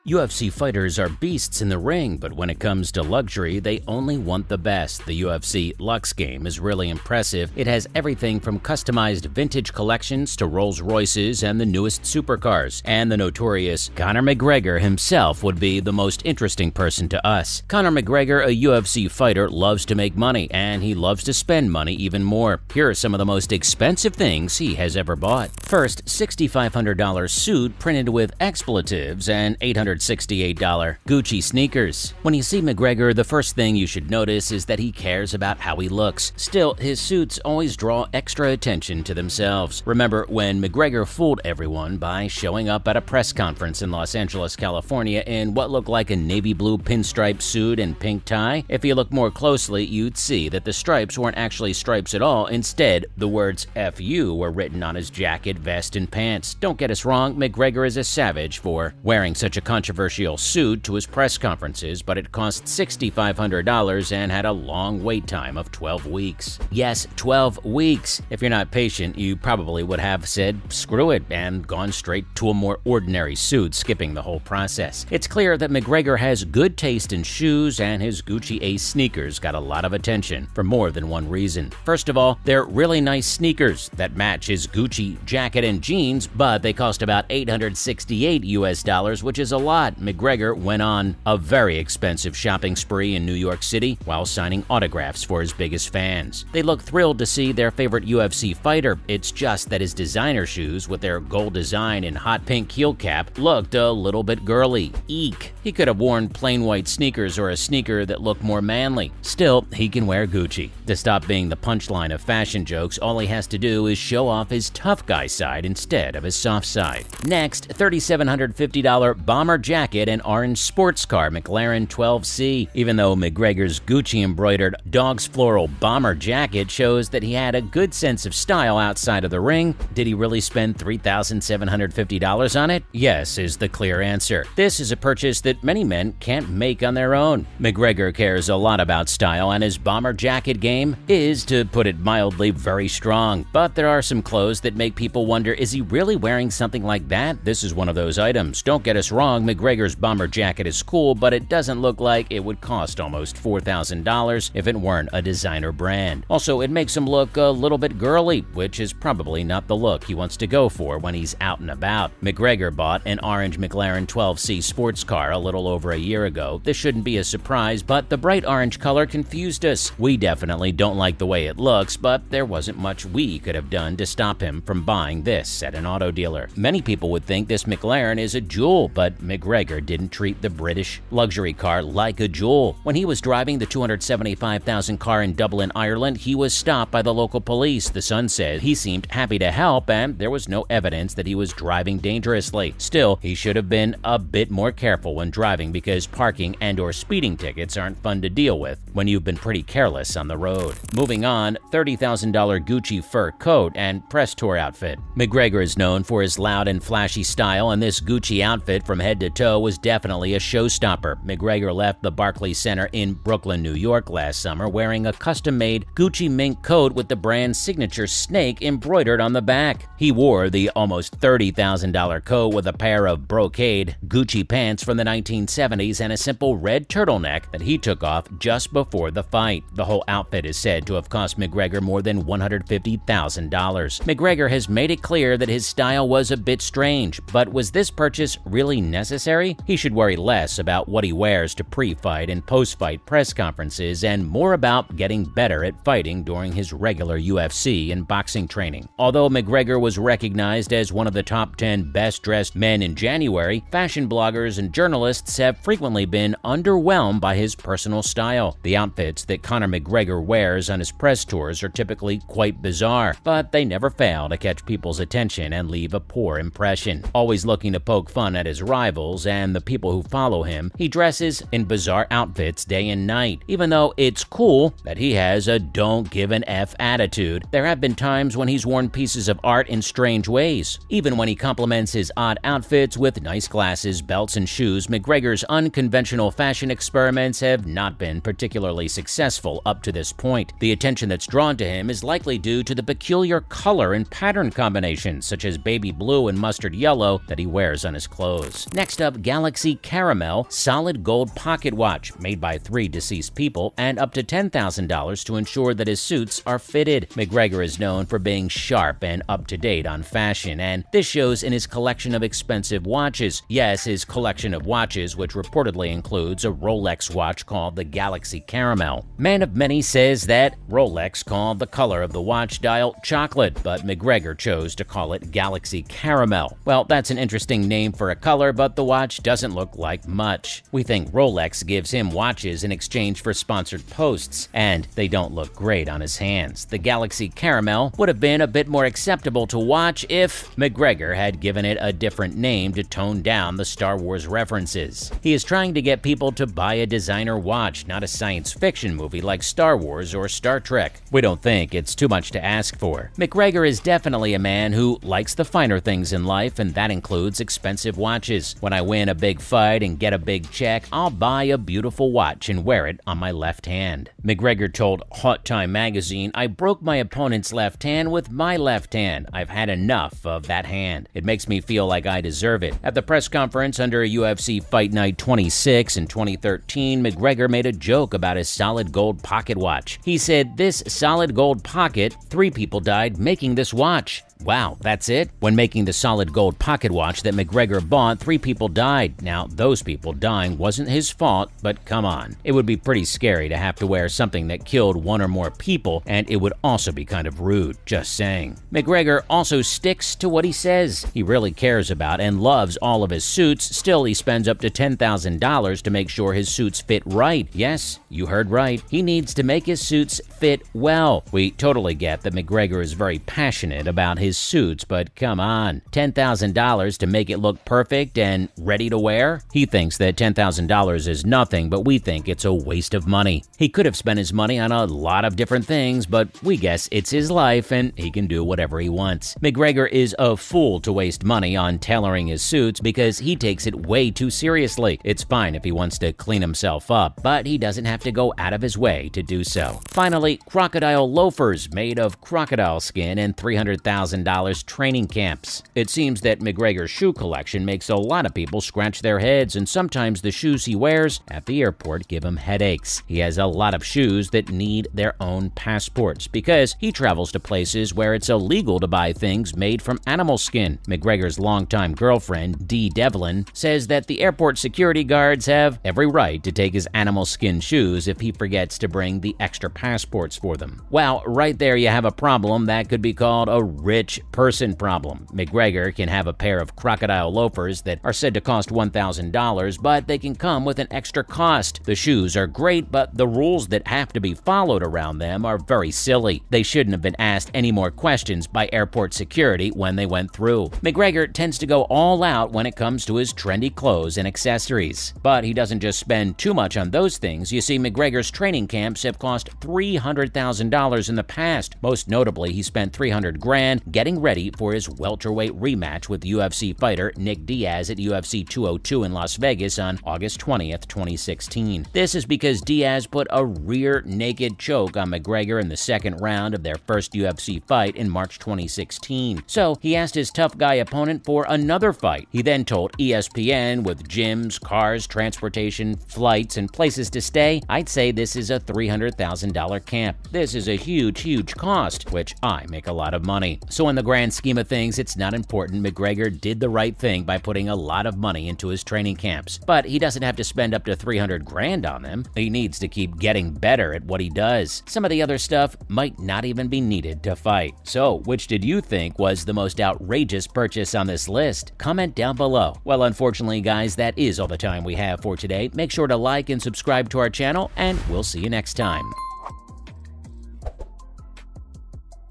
UFC fighters are beasts in the ring, but when it comes to luxury, they only want the best. The UFC Luxe game is really impressive. It has everything from customized vintage collections to Rolls Royces and the newest supercars. And the notorious Conor McGregor himself would be the most interesting person to us. Conor McGregor, a UFC fighter, loves to make money, and he loves to spend money even more. Here are some of the most expensive things he has ever bought. First, $6,500 suit printed with expletives and $868 Gucci sneakers. When you see McGregor, the first thing you should notice is that he cares about how he looks. Still, his suits always draw extra attention to themselves. Remember when McGregor fooled everyone by showing up at a press conference in Los Angeles, California in what looked like a navy blue pinstripe suit and pink tie? If you look more closely, you'd see that the stripes weren't actually stripes at all. Instead, the words "FU" were written on his jacket, vest, and pants. Don't get us wrong, McGregor is a savage for wearing such a controversial suit to his press conferences, but it cost $6,500 and had a long wait time of 12 weeks. Yes, 12 weeks. If you're not patient, you probably would have said screw it and gone straight to a more ordinary suit, skipping the whole process. It's clear that McGregor has good taste in shoes, and his Gucci Ace sneakers got a lot of attention for more than one reason. First of all, they're really nice sneakers that match his Gucci jacket and jeans, but they cost about $868, which is a lot. McGregor went on a very expensive shopping spree in New York City while signing autographs for his biggest fans. They look thrilled to see their favorite UFC fighter. It's just that his designer shoes with their gold design and hot pink heel cap looked a little bit girly. Eek! He could have worn plain white sneakers or a sneaker that looked more manly. Still, he can wear Gucci. To stop being the punchline of fashion jokes, all he has to do is show off his tough guy side instead of his soft side. Next, $3,750 bomber jacket and orange sports car McLaren 12C. Even though McGregor's Gucci-embroidered dog's floral bomber jacket shows that he had a good sense of style outside of the ring, did he really spend $3,750 on it? Yes is the clear answer. This is a purchase that many men can't make on their own. McGregor cares a lot about style, and his bomber jacket game is, to put it mildly, very strong. But there are some clothes that make people wonder, is he really wearing something like that? This is one of those items. Don't get us wrong, McGregor's bomber jacket is cool, but it doesn't look like it would cost almost $4,000 if it weren't a designer brand. Also, it makes him look a little bit girly, which is probably not the look he wants to go for when he's out and about. McGregor bought an orange McLaren 12C sports car a little over a year ago. This shouldn't be a surprise, but the bright orange color confused us. We definitely don't like the way it looks, but there wasn't much we could have done to stop him from buying this at an auto dealer. Many people would think this McLaren is a jewel, but McGregor didn't treat the British luxury car like a jewel. When he was driving the $275,000 car in Dublin, Ireland, he was stopped by the local police. The Sun said he seemed happy to help, and there was no evidence that he was driving dangerously. Still, he should have been a bit more careful when driving, because parking and/or speeding tickets aren't fun to deal with when you've been pretty careless on the road. Moving on, $30,000 Gucci fur coat and press tour outfit. McGregor is known for his loud and flashy style, and this Gucci outfit from head to toe was definitely a showstopper. McGregor left the Barclays Center in Brooklyn, New York last summer wearing a custom-made Gucci mink coat with the brand's signature snake embroidered on the back. He wore the almost $30,000 coat with a pair of brocade Gucci pants from the 1970s and a simple red turtleneck that he took off just before the fight. The whole outfit is said to have cost McGregor more than $150,000. McGregor has made it clear that his style was a bit strange, but was this purchase really necessary? He should worry less about what he wears to pre-fight and post-fight press conferences and more about getting better at fighting during his regular UFC and boxing training. Although McGregor was recognized as one of the top 10 best-dressed men in January, fashion bloggers and journalists have frequently been underwhelmed by his personal style. The outfits that Conor McGregor wears on his press tours are typically quite bizarre, but they never fail to catch people's attention and leave a poor impression. Always looking to poke fun at his rivals and the people who follow him, he dresses in bizarre outfits day and night. Even though it's cool that he has a don't give an F attitude, there have been times when he's worn pieces of art in strange ways. Even when he complements his odd outfits with nice glasses, belts, and shoes, McGregor's unconventional fashion experiments have not been particularly successful up to this point. The attention that's drawn to him is likely due to the peculiar color and pattern combinations, such as baby blue and mustard yellow, that he wears on his clothes. Next up Galaxy Caramel solid gold pocket watch made by 3 deceased people and up to $10,000 to ensure that his suits are fitted. McGregor is known for being sharp and up-to-date on fashion, and this shows in his collection of expensive watches. Yes, his collection of watches, which reportedly includes a Rolex watch called the Galaxy Caramel. Man of Many says that Rolex called the color of the watch dial chocolate, but McGregor chose to call it Galaxy Caramel. Well, that's an interesting name for a color, but the watch doesn't look like much. We think Rolex gives him watches in exchange for sponsored posts, and they don't look great on his hands. The Galaxy Caramel would have been a bit more acceptable to watch if McGregor had given it a different name to tone down the Star Wars references. He is trying to get people to buy a designer watch, not a science fiction movie like Star Wars or Star Trek. We don't think it's too much to ask for. McGregor is definitely a man who likes the finer things in life, and that includes expensive watches. When I win a big fight and get a big check, I'll buy a beautiful watch and wear it on my left hand. McGregor told Hot Time magazine, "I broke my opponent's left hand with my left hand. I've had enough of that hand. It makes me feel like I deserve it." At the press conference under UFC Fight Night 26 in 2013, McGregor made a joke about his solid gold pocket watch. He said, "This solid gold pocket, 3 people died making this watch." Wow, that's it? When making the solid gold pocket watch that McGregor bought, 3 people died. Now, those people dying wasn't his fault, but come on. It would be pretty scary to have to wear something that killed 1 or more people, and it would also be kind of rude, just saying. McGregor also sticks to what he says. He really cares about and loves all of his suits. Still, he spends up to $10,000 to make sure his suits fit right. Yes, you heard right. He needs to make his suits fit well. We totally get that McGregor is very passionate about his suits, but come on, $10,000 to make it look perfect and ready to wear? He thinks that $10,000 is nothing, but we think it's a waste of money. He could have spent his money on a lot of different things, but we guess it's his life and he can do whatever he wants. McGregor is a fool to waste money on tailoring his suits because he takes it way too seriously. It's fine if he wants to clean himself up, but he doesn't have to go out of his way to do so. Finally, crocodile loafers made of crocodile skin and $300,000 training camps. It seems that McGregor's shoe collection makes a lot of people scratch their heads, and sometimes the shoes he wears at the airport give him headaches. He has a lot of shoes that need their own passports because he travels to places where it's illegal to buy things made from animal skin. McGregor's longtime girlfriend, Dee Devlin, says that the airport security guards have every right to take his animal skin shoes if he forgets to bring the extra passports for them. Well, right there you have a problem that could be called a rich person problem. McGregor can have a pair of crocodile loafers that are said to cost $1,000, but they can come with an extra cost. The shoes are great, but the rules that have to be followed around them are very silly. They shouldn't have been asked any more questions by airport security when they went through. McGregor tends to go all out when it comes to his trendy clothes and accessories. But he doesn't just spend too much on those things. You see, McGregor's training camps have cost $300,000 in the past. Most notably, he spent $300,000 getting ready for his welterweight rematch with UFC fighter Nick Diaz at UFC 202 in Las Vegas on August 20th, 2016. This is because Diaz put a rear naked choke on McGregor in the second round of their first UFC fight in March 2016. So he asked his tough guy opponent for another fight. He then told ESPN, with gyms, cars, transportation, flights, and places to stay, I'd say this is a $300,000 camp. This is a huge cost, which I make a lot of money. So in the grand scheme of things, it's not important. McGregor did the right thing by putting a lot of money into his training camps. But he doesn't have to spend up to $300,000 on them. He needs to keep getting better at what he does. Some of the other stuff might not even be needed to fight. So, which did you think was the most outrageous purchase on this list? Comment down below. Well, unfortunately, guys, that is all the time we have for today. Make sure to like and subscribe to our channel, and we'll see you next time.